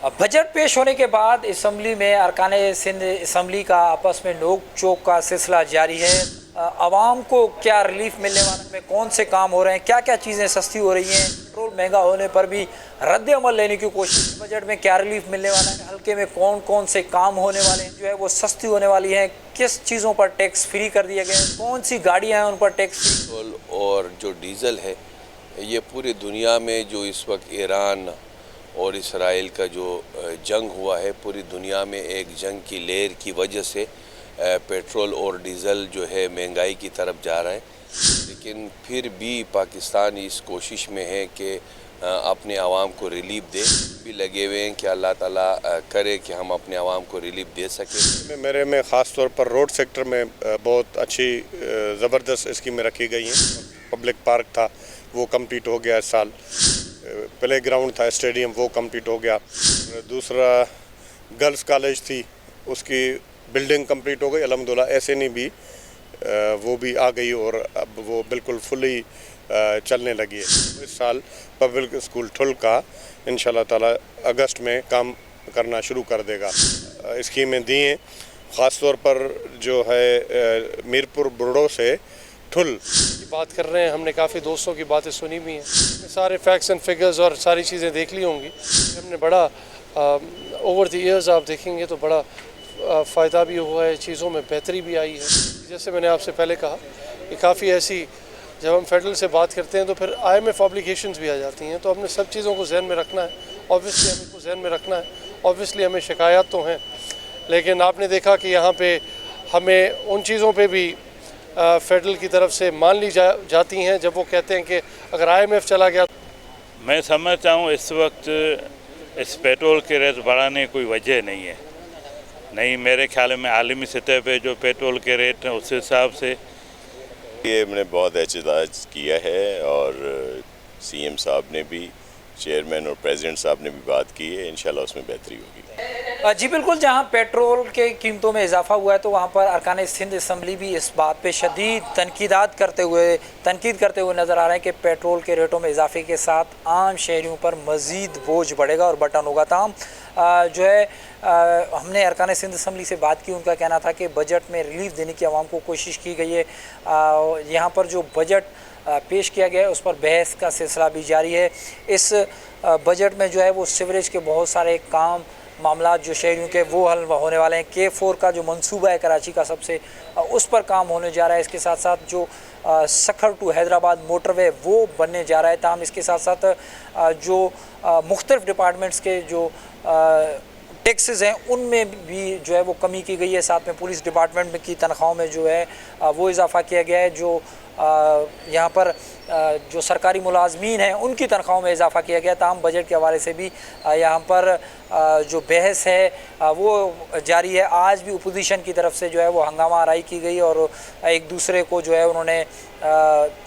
Budget पेश होने के बाद असम्बली में अरकान सिंध असम्बली का आपस में नोक चोक का सिलसिला जारी है। आवाम को क्या रिलीफ मिलने वाला है, कौन से काम हो रहे हैं, क्या क्या चीज़ें सस्ती हो रही हैं, पेट्रोल महंगा होने पर भी रद्द अमल लेने की कोशिश, बजट में क्या रिलीफ मिलने वाला है, हल्के में कौन कौन से काम होने वाले हैं जो है वो सस्ती होने वाली हैं, किस चीज़ों पर टैक्स फ्री कर दिया गया है, कौन सी गाड़ियाँ हैं उन पर टैक्स फ्री। पेट्रोल और जो डीज़ल है ये पूरी दुनिया में जो इस वक्त ईरान और इसराइल का जो जंग हुआ है, पूरी दुनिया में एक जंग की लहर की वजह से पेट्रोल और डीज़ल जो है महंगाई की तरफ जा रहा है। लेकिन फिर भी पाकिस्तान इस कोशिश में है कि अपने आवाम को रिलीफ दे, भी लगे हुए हैं कि अल्लाह ताला करे कि हम अपने आवाम को रिलीफ दे सकें। मेरे में ख़ास तौर पर रोड सेक्टर में बहुत अच्छी ज़बरदस्त स्कीमें रखी गई हैं। पब्लिक पार्क था वो कंप्लीट हो गया इस साल, प्ले ग्राउंड था, स्टेडियम वो कंप्लीट हो गया। दूसरा गर्ल्स कॉलेज थी, उसकी बिल्डिंग कंप्लीट हो गई अल्हम्दुलिल्लाह। ऐसे नहीं भी वो भी आ गई और अब वो बिल्कुल फुली चलने लगी है। इस साल पब्लिक स्कूल ठुल का इंशाल्लाह ताला अगस्त में काम करना शुरू कर देगा। स्कीमें दी हैं, ख़ास तौर पर जो है मीरपुर बुरडो से ठुल की बात कर रहे हैं। हमने काफ़ी दोस्तों की बातें सुनी भी हैं, सारे फैक्ट्स एंड फिगर्स और सारी चीज़ें देख ली होंगी। हमने बड़ा ओवर द ईयर्स आप देखेंगे तो बड़ा फ़ायदा भी हुआ है, चीज़ों में बेहतरी भी आई है। जैसे मैंने आपसे पहले कहा कि काफ़ी ऐसी जब हम फेडरल से बात करते हैं तो फिर IMF ऑब्लिगेशंस भी आ जाती हैं, तो हमने सब चीज़ों को जहन में रखना है। ऑब्वियसली हमें को जहन में रखना है, ऑब्वियसली हमें शिकायत तो हैं, लेकिन आपने देखा कि यहाँ पे हमें उन चीज़ों पे भी फेडरल की तरफ से मान ली जाती हैं जब वो कहते हैं कि अगर IMF चला गया। मैं समझता हूँ इस वक्त इस पेट्रोल के रेट बढ़ाने की कोई वजह नहीं है। नहीं, मेरे ख्याल में आलमी सतह पे जो पेट्रोल के रेट हैं उस हिसाब से ये हमने बहुत एहतजाज किया है और CM साहब ने भी, चेयरमैन और प्रेसिडेंट साहब ने भी बात की है। इंशाल्लाह उसमें बेहतरी होगी। जी बिल्कुल, जहां पेट्रोल के कीमतों में इजाफा हुआ है तो वहां पर अरकान सिंध असम्बली भी इस बात पे शदीद तनकीद करते हुए नज़र आ रहे हैं कि पेट्रोल के रेटों में इजाफे के साथ आम शहरियों पर मज़ीद बोझ बढ़ेगा और बटन होगा। ताहम जो है हमने अरकान सिंध असम्बली से बात की, उनका कहना था कि बजट में रिलीफ देने की आवाम को कोशिश की गई है। यहाँ पर जो बजट पेश किया गया है उस पर बहस का सिलसिला भी जारी है। इस बजट में जो है वो सीवरेज के बहुत सारे काम मामला जो शहरियों के वो हल होने वाले हैं। K4 का जो मंसूबा है कराची का सबसे, उस पर काम होने जा रहा है। इसके साथ साथ जो सखर टू हैदराबाद मोटरवे वो बनने जा रहा है। ताहम इसके साथ साथ जो मुख्तलिफ डिपार्टमेंट्स के जो टैक्सेस हैं उनमें भी जो है वो कमी की गई है। साथ में पुलिस डिपार्टमेंट में की तनख्वाहों में जो है वो इजाफा किया गया है। जो यहाँ पर जो सरकारी मुलाजमीन हैं उनकी तनख्वाहों में इजाफा किया गया। ताहम बजट के हवाले से भी यहाँ पर जो बहस है वो जारी है। आज भी अपोजिशन की तरफ से जो है वो हंगामा आराई की गई और एक दूसरे को जो है उन्होंने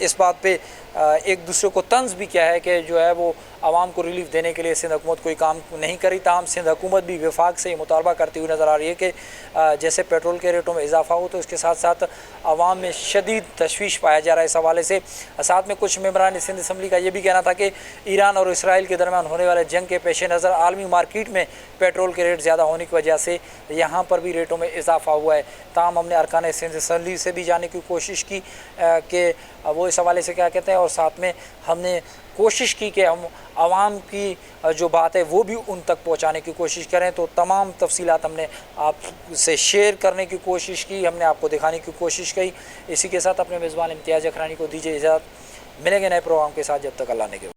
इस बात पे एक दूसरे को तंज भी किया है कि जो है वो आवाम को रिलीफ देने के लिए सिंध हुकूमत कोई काम नहीं करी। ताहम सिंध हुकूमत भी वफाक से मुतालबा करती हुई नज़र आ रही है कि जैसे पेट्रोल के रेटों में इजाफा हो तो इसके साथ साथ आवाम में शदीद तशवीश पाया जा रहा है इस हवाले से। साथ में कुछ मेंबरान सिंध असम्बली का ये भी कहना था कि ईरान और इसराइल के दरमियान होने वाले जंग के पेश नज़र आलमी मार्केट में पेट्रोल के रेट ज़्यादा होने की वजह से यहाँ पर भी रेटों में इजाफा हुआ है। ताहम हमने अरकान सिंध असम्बली से भी जानने की कोशिश की कि वो इस हवाले से क्या कहते हैं, और साथ में हमने कोशिश की कि हम आवाम की जो बात है वो भी उन तक पहुंचाने की कोशिश करें। तो तमाम तफसीलात हमने आपसे शेयर करने की कोशिश की, हमने आपको दिखाने की कोशिश की। इसी के साथ अपने मेज़बान इम्तियाज़ अखरानी को दीजिए इजाज़त। मिलेंगे नए प्रोग्राम के साथ, जब तक अल्लाह ने के